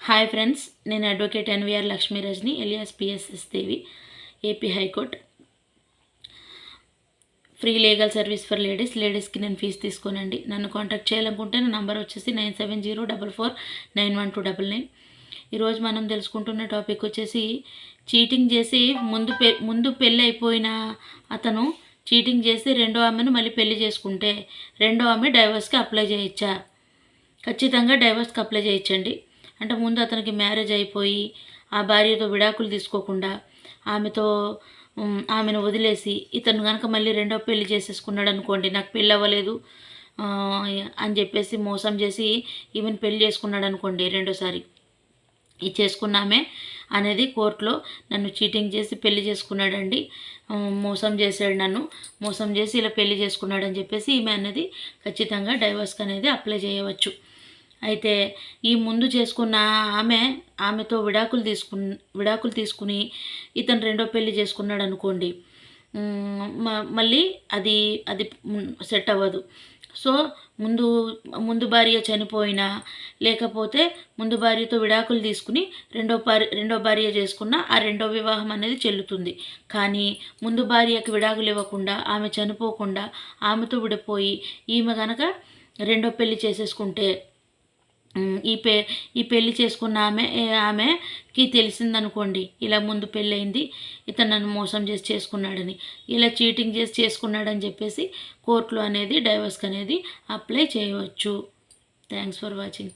Hi friends, నేను advocate NVR Lakshmi Rajani alias PSS Devi, AP high court. Free legal service for లేడీస్కి నేను fee తీసుకోనండి. నన్ను contact చేయాలనుకుంటే నా నంబర్ వచ్చేసి 9704491299. ఈరోజు మనం తెలుసుకుంటున్న టాపిక్ వచ్చేసి చీటింగ్ చేసి ముందు పెళ్ళి అయిపోయిన అతను చీటింగ్ చేసి రెండో ఆమెను మళ్ళీ పెళ్లి చేసుకుంటే రెండో ఆమె డైవర్స్కి అప్లై చేయొచ్చా? ఖచ్చితంగా డైవర్స్కి అప్లై చేయొచ్చండి. అంటే ముందు అతనికి మ్యారేజ్ అయిపోయి ఆ భార్యతో విడాకులు తీసుకోకుండా ఆమెను వదిలేసి ఇతను కనుక మళ్ళీ రెండో పెళ్లి చేసేసుకున్నాడు అనుకోండి, నాకు పెళ్ళి అవ్వలేదు అని చెప్పేసి మోసం చేసి ఈమెను పెళ్లి చేసుకున్నాడు అనుకోండి, రెండోసారి ఈ చేసుకున్నామే అనేది కోర్టులో నన్ను చీటింగ్ చేసి పెళ్లి చేసుకున్నాడండి, మోసం చేశాడు, నన్ను మోసం చేసి ఇలా పెళ్లి చేసుకున్నాడని చెప్పేసి ఈమె అనేది ఖచ్చితంగా డైవర్స్కి అనేది అప్లై చేయవచ్చు. అయితే ఈ ముందు చేసుకున్న ఆమెతో విడాకులు తీసుకుని ఇతను రెండో పెళ్లి చేసుకున్నాడు అనుకోండి, మళ్ళీ అది సెట్ అవ్వదు. సో ముందు భార్య చనిపోయినా లేకపోతే ముందు భార్యతో విడాకులు తీసుకుని రెండో భార్య చేసుకున్న ఆ రెండో వివాహం అనేది చెల్లుతుంది. కానీ ముందు భార్యకి విడాకులు ఇవ్వకుండా ఆమె చనిపోకుండా ఆమెతో విడిపోయి ఈమె కనుక రెండో పెళ్లి చేసేసుకుంటే ఈ పెళ్లి చేసుకున్న ఆమెకి తెలిసిందనుకోండి, ఇలా ముందు పెళ్ళయింది, ఇతను నన్ను మోసం చేసి చేసుకున్నాడని, ఇలా చీటింగ్ చేసి చేసుకున్నాడని చెప్పేసి కోర్టులో అనేది డైవర్స్కి అనేది అప్లై చేయవచ్చు. Thanks for watching.